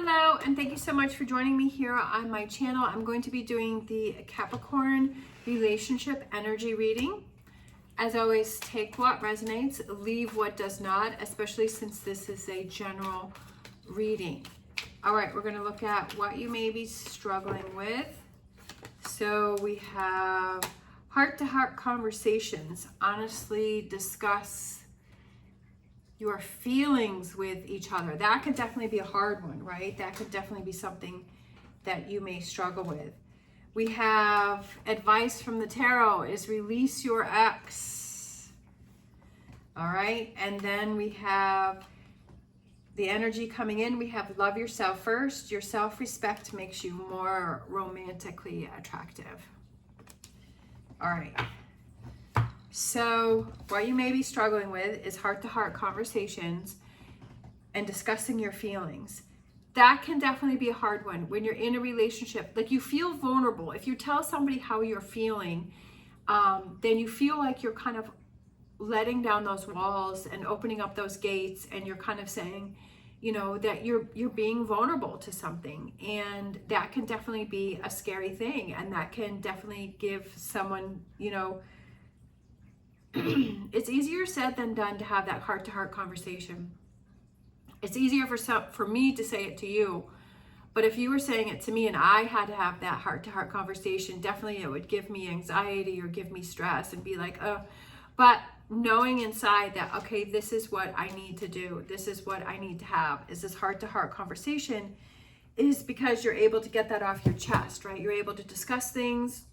Hello, and thank you so much for joining me here on my channel. I'm going to be doing the Capricorn relationship energy reading. As always, take what resonates, leave what does not, especially since this is a general reading. All right, we're going to look at what you may be struggling with. So we have heart-to-heart conversations. Honestly, discuss your feelings with each other. That could definitely be a hard one, right? That could definitely be something that you may struggle with. We have advice from the tarot is release your ex. All right, and then we have the energy coming in. We have love yourself first. Your self-respect makes you more romantically attractive. All right. So what you may be struggling with is heart-to-heart conversations and discussing your feelings. That can definitely be a hard one when you're in a relationship. Like, you feel vulnerable. If you tell somebody how you're feeling, then you feel like you're kind of letting down those walls and opening up those gates, and you're kind of saying, you know, that you're being vulnerable to something, and that can definitely be a scary thing, and that can definitely give someone, you know, it's easier said than done to have that heart-to-heart conversation. It's easier for me to say it to you, but if you were saying it to me and I had to have that heart-to-heart conversation, definitely it would give me anxiety or give me stress and be like, but knowing inside that, okay, this is what I need to do, this is what I need to have, is this heart-to-heart conversation, is because you're able to get that off your chest, right? You're able to discuss things.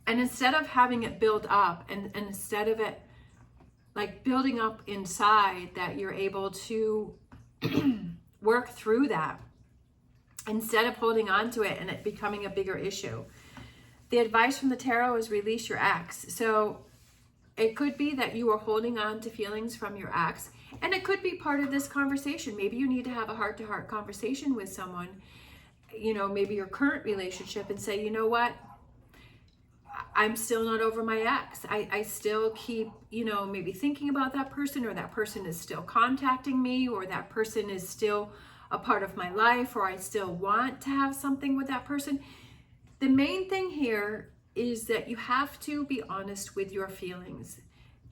And instead of having it build up, and instead of it like building up inside, that you're able to work through that instead of holding on to it and it becoming a bigger issue. The advice from the tarot is release your ex. So it could be that you are holding on to feelings from your ex, and it could be part of this conversation. Maybe you need to have a heart-to-heart conversation with someone, you know, maybe your current relationship, and say, you know what? I'm still not over my ex. I still keep, you know, maybe thinking about that person, or that person is still contacting me, or that person is still a part of my life, or I still want to have something with that person. The main thing here is that you have to be honest with your feelings.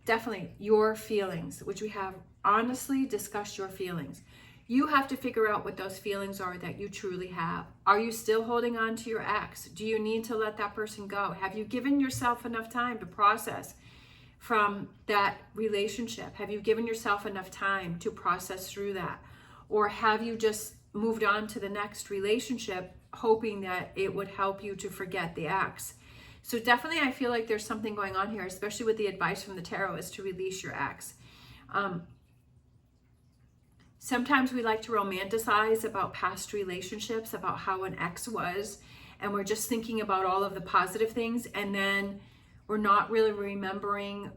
Definitely your feelings, which we have honestly discussed your feelings. You have to figure out what those feelings are that you truly have. Are you still holding on to your ex? Do you need to let that person go? Have you given yourself enough time to process from that relationship? Have you given yourself enough time to process through that? Or have you just moved on to the next relationship hoping that it would help you to forget the ex? So definitely I feel like there's something going on here, especially with the advice from the tarot, is to release your ex. Sometimes we like to romanticize about past relationships, about how an ex was, and we're just thinking about all of the positive things, and then we're not really remembering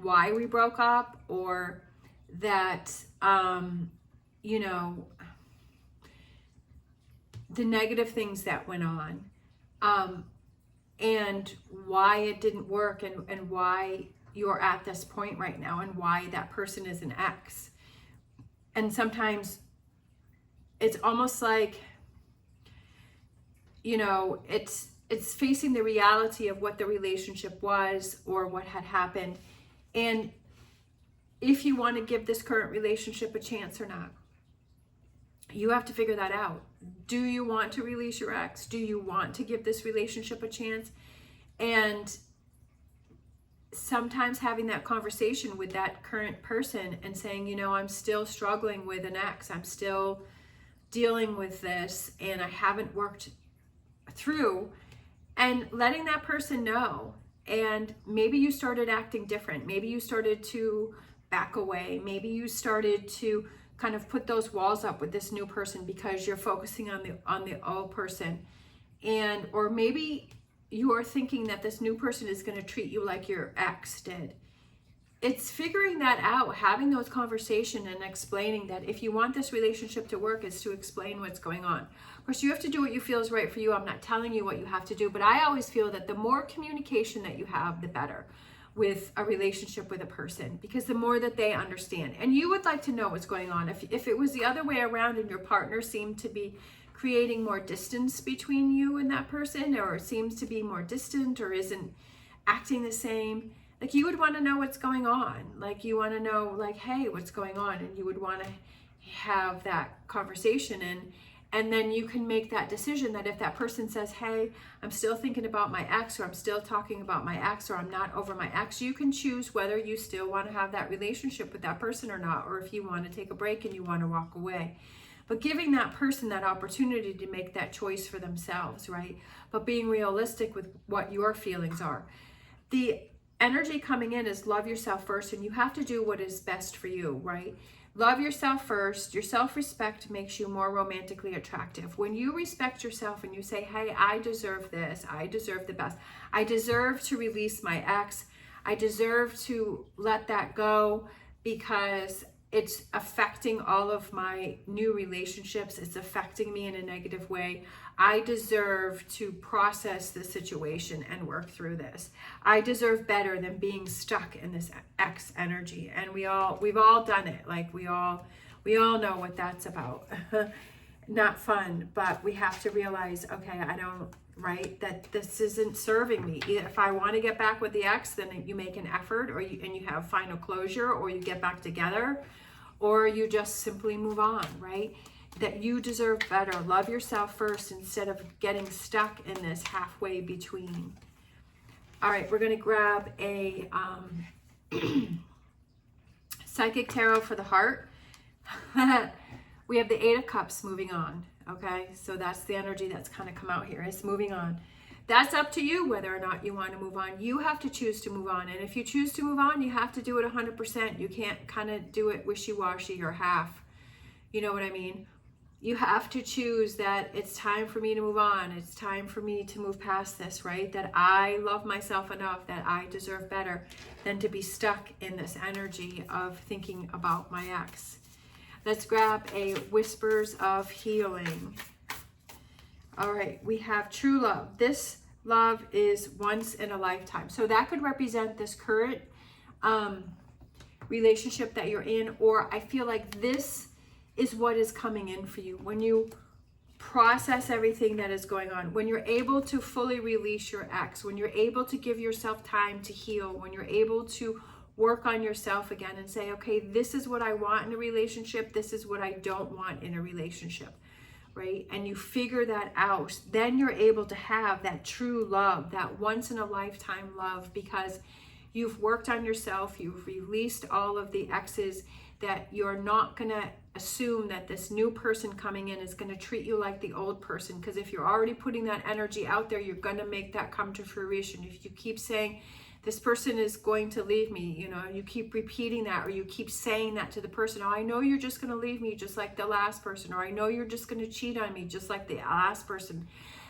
why we broke up, or that, you know, the negative things that went on, and why it didn't work, and why you're at this point right now, and why that person is an ex. And sometimes it's almost like, you know, it's facing the reality of what the relationship was or what had happened. And if you want to give this current relationship a chance or not, you have to figure that out. Do you want to release your ex? Do you want to give this relationship a chance? And sometimes having that conversation with that current person and saying, you know, I'm still struggling with an ex. I'm still dealing with this, and I haven't worked through, and letting that person know. And maybe you started acting different. Maybe you started to back away. Maybe you started to kind of put those walls up with this new person because you're focusing on the old person. And, or maybe you're thinking that this new person is going to treat you like your ex did. It's figuring that out, having those conversations and explaining that if you want this relationship to work, is to explain what's going on. Of course, you have to do what you feel is right for you. I'm not telling you what you have to do, but I always feel that the more communication that you have, the better. with a relationship with a person, because the more that they understand, and you would like to know what's going on. If it was the other way around and your partner seemed to be creating more distance between you and that person, or seems to be more distant or isn't acting the same, like you would want to know what's going on. Like you want to know, like, hey, what's going on? And you would want to have that conversation, and then you can make that decision that if that person says, hey, I'm still thinking about my ex, or I'm still talking about my ex, or I'm not over my ex, you can choose whether you still want to have that relationship with that person or not, or if you want to take a break and you want to walk away. But giving that person that opportunity to make that choice for themselves, right? But being realistic with what your feelings are. The energy coming in is love yourself first, and you have to do what is best for you, right? Love yourself first. Your self-respect makes you more romantically attractive. When you respect yourself and you say, hey, I deserve this, I deserve the best, I deserve to release my ex, I deserve to let that go because it's affecting all of my new relationships, it's affecting me in a negative way. I deserve to process the situation and work through this. I deserve better than being stuck in this ex energy. And we've all done it. Like we all know what that's about. Not fun, but we have to realize, okay, right, that this isn't serving me. If I want to get back with the ex, then you make an effort, and you have final closure, or you get back together, or you just simply move on, right? That you deserve better. Love yourself first instead of getting stuck in this halfway between. All right, we're going to grab a Psychic Tarot for the heart. We have the 8 of Cups moving on, okay? So that's the energy that's kind of come out here. It's moving on. That's up to you whether or not you want to move on. You have to choose to move on. And if you choose to move on, you have to do it 100%. You can't kind of do it wishy-washy or half. You know what I mean? You have to choose that it's time for me to move on. It's time for me to move past this, right? That I love myself enough that I deserve better than to be stuck in this energy of thinking about my ex. Let's grab a Whispers of Healing. All right, we have true love. This love is once in a lifetime. So that could represent this current relationship that you're in, or I feel like this is what is coming in for you. When you process everything that is going on, when you're able to fully release your ex, when you're able to give yourself time to heal, when you're able to work on yourself again and say, okay, this is what I want in a relationship, this is what I don't want in a relationship, right? And you figure that out, then you're able to have that true love, that once in a lifetime love, because you've worked on yourself, you've released all of the exes, that you're not gonna assume that this new person coming in is gonna treat you like the old person, because if you're already putting that energy out there, you're gonna make that come to fruition. If you keep saying, this person is going to leave me, you know, you keep repeating that, or you keep saying that to the person, oh, I know you're just going to leave me just like the last person, or I know you're just going to cheat on me just like the last person.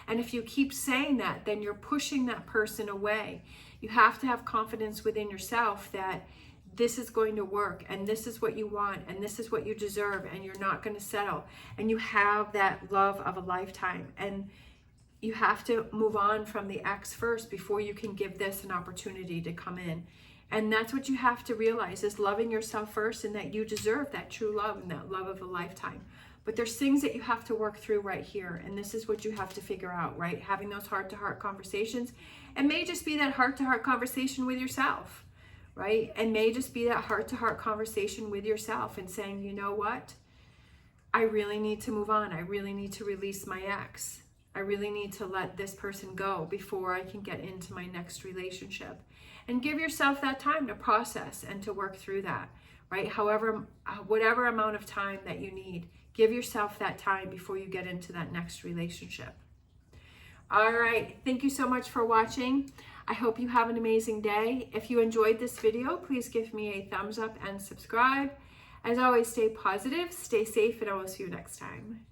And if you keep saying that, then you're pushing that person away. You have to have confidence within yourself that this is going to work, and this is what you want, and this is what you deserve, and you're not going to settle. And you have that love of a lifetime. And you have to move on from the ex first before you can give this an opportunity to come in. And that's what you have to realize, is loving yourself first, and that you deserve that true love and that love of a lifetime. But there's things that you have to work through right here. And this is what you have to figure out, right? Having those heart-to-heart conversations. It may just be that heart-to-heart conversation with yourself, right? And may just be that heart-to-heart conversation with yourself and saying, you know what? I really need to move on. I really need to release my ex. I really need to let this person go before I can get into my next relationship. And give yourself that time to process and to work through that, right? Whatever amount of time that you need, give yourself that time before you get into that next relationship. All right, thank you so much for watching. I hope you have an amazing day. If you enjoyed this video, please give me a thumbs up and subscribe. As always, stay positive, stay safe, and I will see you next time.